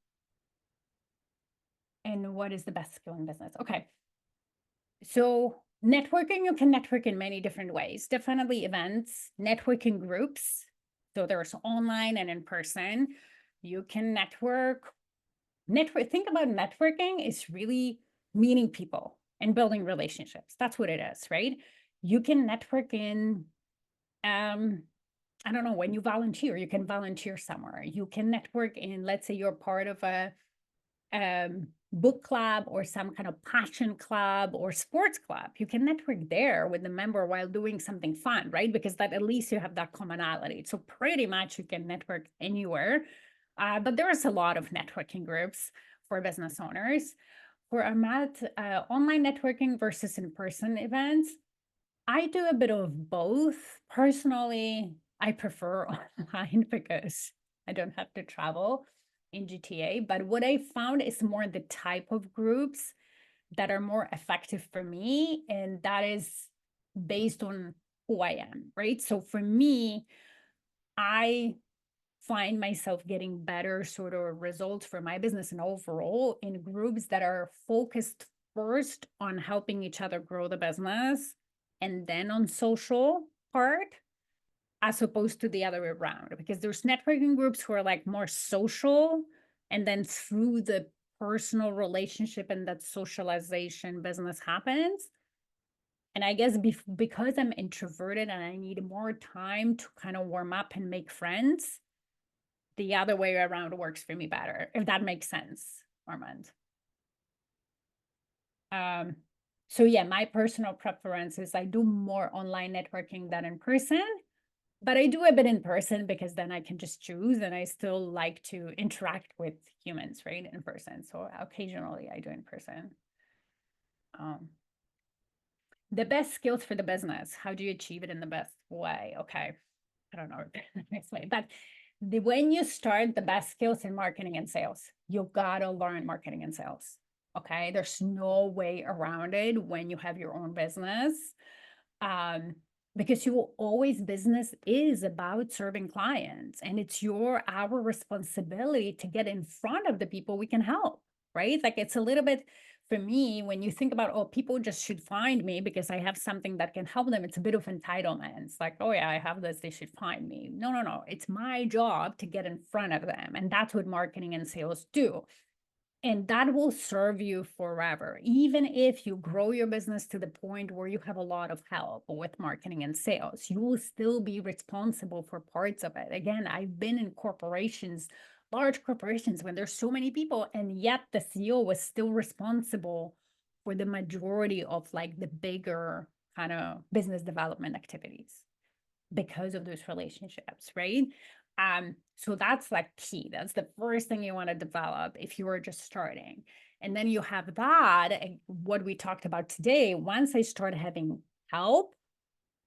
And what is the best skill in business? Okay. So networking, you can network in many different ways. Definitely events, networking groups. So there's online and in person. You can network. Think about networking is really meeting people and building relationships. That's what it is, right? You can network in, I don't know, when you volunteer, you can volunteer somewhere. You can network in, let's say you're part of a book club or some kind of passion club or sports club. You can network there with the member while doing something fun, right? Because that, at least you have that commonality. So pretty much you can network anywhere. But there is a lot of networking groups for business owners. For online networking versus in-person events, I do a bit of both. Personally, I prefer online because I don't have to travel in GTA. But what I found is more the type of groups that are more effective for me. And that is based on who I am, right? So for me, I find myself getting better sort of results for my business and overall in groups that are focused first on helping each other grow the business and then on social part, as opposed to the other way around. Because there's networking groups who are like more social, and then through the personal relationship and that socialization, business happens. And I guess because I'm introverted and I need more time to kind of warm up and make friends, the other way around works for me better, if that makes sense, Armand. So yeah, my personal preference is I do more online networking than in person. But I do a bit in person because then I can just choose, and I still like to interact with humans, right, in person. So occasionally I do in person. Um, the best skills for the business. How do you achieve it in the best way? Okay. I don't know the next way, but when you start, the best skills in marketing and sales, you gotta learn marketing and sales. Okay. There's no way around it when you have your own business. Um, because you will always, business is about serving clients, and it's our responsibility to get in front of the people we can help, right? Like, it's a little bit, for me, when you think about, oh, people just should find me because I have something that can help them, it's a bit of entitlement. It's like, oh yeah, I have this, they should find me. No, no, no, it's my job to get in front of them, and that's what marketing and sales do. And that will serve you forever. Even if you grow your business to the point where you have a lot of help with marketing and sales, you will still be responsible for parts of it. Again, I've been in corporations, large corporations, when there's so many people, and yet the CEO was still responsible for the majority of like the bigger kind of business development activities because of those relationships, right? So that's like key. That's the first thing you want to develop if you are just starting. And then you have that, what we talked about today. Once I start having help,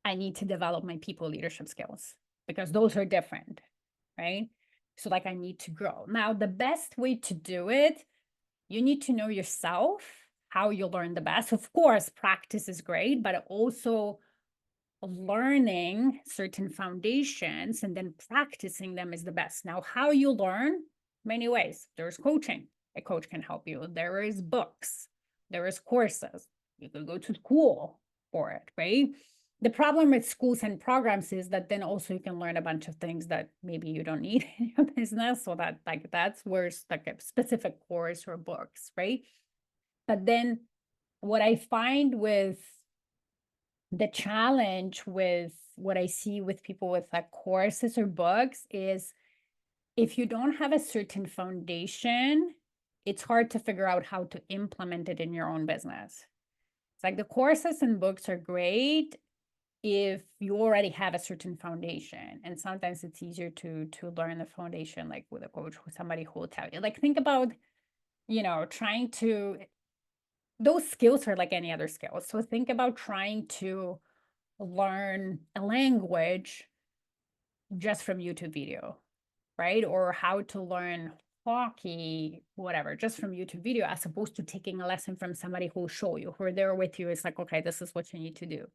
I need to develop my people leadership skills, because those are different, right? So like I need to grow. Now, the best way to do it, you need to know yourself, how you learn the best. Of course, practice is great, but also learning certain foundations and then practicing them is the best. Now, how you learn? Many ways. There's coaching. A coach can help you. There is books. There is courses. You can go to school for it, right? The problem with schools and programs is that then also you can learn a bunch of things that maybe you don't need in your business. So that like that's where it's like a specific course or books, right? But then what I find with the challenge with what I see with people with like courses or books is, if you don't have a certain foundation, it's hard to figure out how to implement it in your own business. It's like the courses and books are great if you already have a certain foundation, and sometimes it's easier to learn the foundation like with a coach or somebody who will tell you. Like, think about, trying to, those skills are like any other skills. So think about trying to learn a language just from YouTube video, right? Or how to learn hockey, whatever, just from YouTube video, as opposed to taking a lesson from somebody who will show you, who are there with you. It's like, okay, this is what you need to do.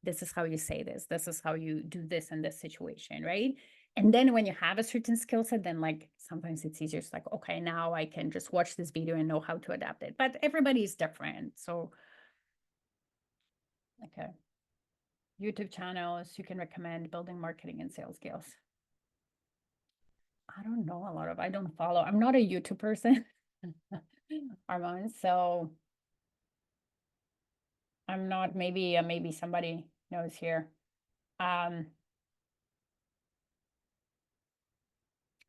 This is how you say this. This is how you do this in this situation, right? And then when you have a certain skill set, then like sometimes it's easier. It's like, okay, now I can just watch this video and know how to adapt it. But everybody's different. So, okay. YouTube channels you can recommend building marketing and sales skills. I don't know a lot of, I don't follow, I'm not a YouTube person, Armand, so I'm not, maybe somebody knows here. I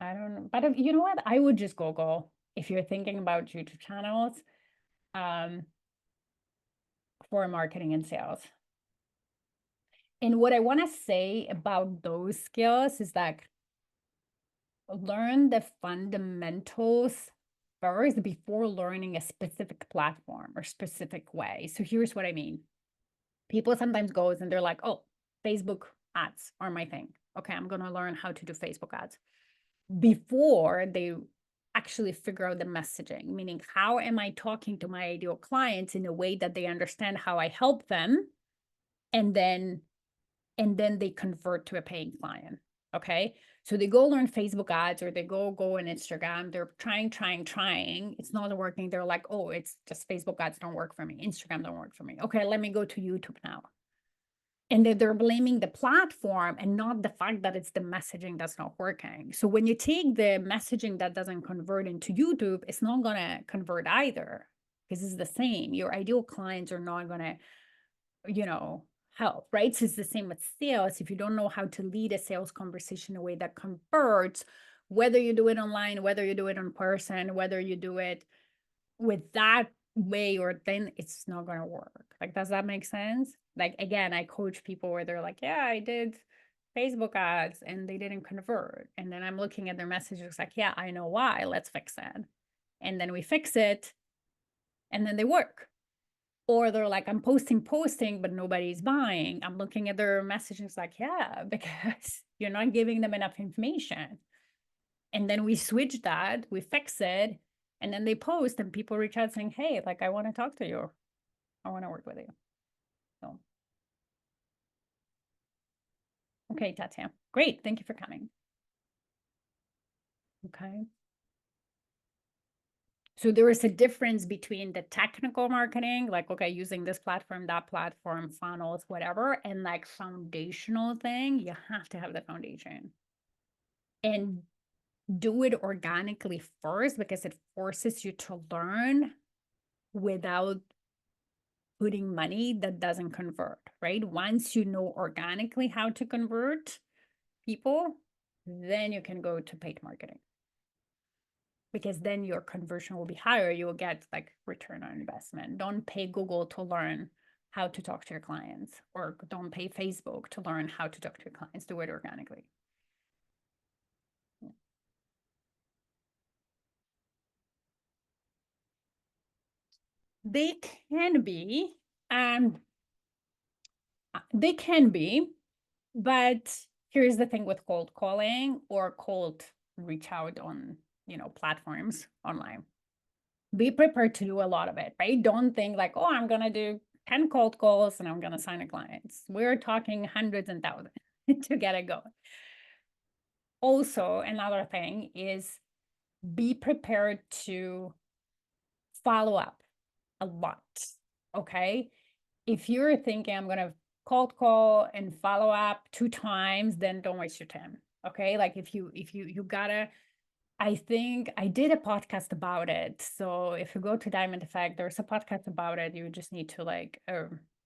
don't know, but you know what? I would just Google if you're thinking about YouTube channels for marketing and sales. And what I want to say about those skills is that learn the fundamentals first before learning a specific platform or specific way. So here's what I mean. People sometimes goes and they're like, oh, Facebook ads are my thing. Okay, I'm going to learn how to do Facebook ads before they actually figure out the messaging, meaning how am I talking to my ideal clients in a way that they understand how I help them, and then they convert to a paying client. Okay. So they go learn Facebook ads, or they go on Instagram. They're trying. It's not working. They're like, oh, it's just Facebook ads don't work for me. Instagram don't work for me. Okay, let me go to YouTube now. And they're blaming the platform and not the fact that it's the messaging that's not working. So when you take the messaging that doesn't convert into YouTube, it's not going to convert either, because it's the same. Your ideal clients are not going to, help, right? So it's the same with sales. If you don't know how to lead a sales conversation in a way that converts, whether you do it online, whether you do it in person, whether you do it with that way, or then it's not going to work. Like, does that make sense? Like, again, I coach people where they're like, yeah, I did Facebook ads and they didn't convert. And then I'm looking at their messages like, yeah, I know why, let's fix it. And then we fix it and then they work. Or they're like, I'm posting, but nobody's buying. I'm looking at their messages like, yeah, because you're not giving them enough information. And then we switch that, we fix it, and then they post and people reach out saying, hey, like, I want to talk to you. I want to work with you. So, okay, Tatya, great. Thank you for coming. Okay. So there is a difference between the technical marketing, like, okay, using this platform, that platform, funnels, whatever, and like foundational thing. You have to have the foundation and do it organically first because it forces you to learn without putting money that doesn't convert, right? Once you know organically how to convert people, then you can go to paid marketing. Because then your conversion will be higher. You will get like return on investment. Don't pay Google to learn how to talk to your clients, or don't pay Facebook to learn how to talk to your clients. Do it organically. They can be, they can be, but here's the thing with cold calling or cold reach out on, platforms online. Be prepared to do a lot of it, right? Don't think like, oh, I'm going to do 10 cold calls and I'm going to sign a client. We're talking hundreds and thousands to get it going. Also, another thing is be prepared to follow up a lot, okay? If you're thinking I'm going to cold call and follow up 2 times, then don't waste your time, okay? Like if you gotta, I think I did a podcast about it. So if you go to Diamond Effect, there's a podcast about it. You just need to like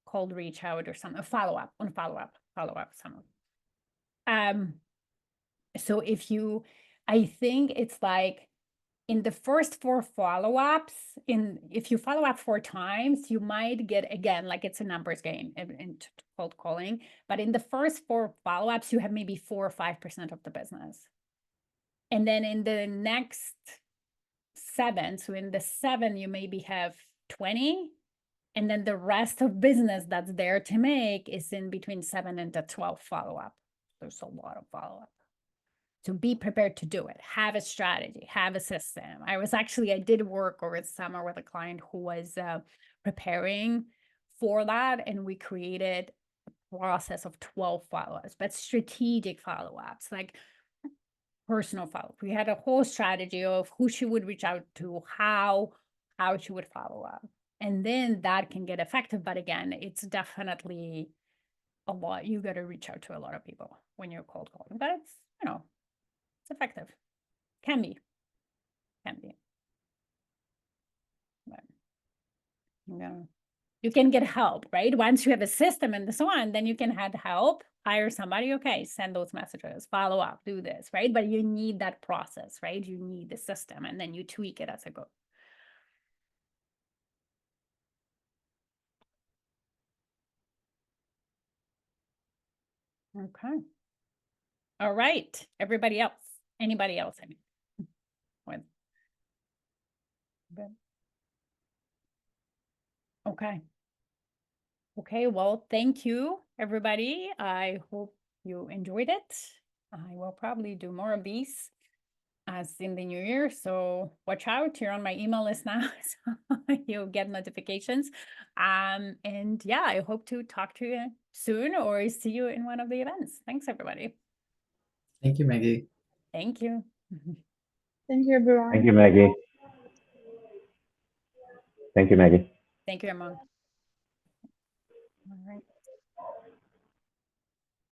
cold reach out or something, follow up. Something. So I think it's like in the first 4 follow-ups, if you follow up 4 times, you might get, again, like it's a numbers game in cold calling, but in the first 4 follow-ups, you have maybe 4 or 5% of the business. And then in the next 7, so in the 7, you maybe have 20, and then the rest of business that's there to make is in between 7 and the 12 follow-up. There's a lot of follow-up. So be prepared to do it. Have a strategy, have a system. I did work over the summer with a client who was preparing for that, and we created a process of 12 follow-ups, but strategic follow-ups, like personal follow-up. We had a whole strategy of who she would reach out to, how she would follow up. And then that can get effective. But again, it's definitely a lot. You got to reach out to a lot of people when you're cold calling, but it's, it's effective. Can be. But, you can get help, right? Once you have a system and so on, then you can have help, hire somebody, okay, send those messages, follow up, do this, right? But you need that process, right? You need the system, and then you tweak it as it goes. Okay. All right. Everybody else, anybody else? I mean, good. Okay. Okay. Well, thank you, everybody. I hope you enjoyed it. I will probably do more of these as in the new year. So watch out, you're on my email list now, so you'll get notifications. And yeah, I hope to talk to you soon or see you in one of the events. Thanks, everybody. Thank you, Maggie. Thank you. Thank you, everyone. Thank you, Maggie. Thank you, Maggie. Thank you, Amon. All right.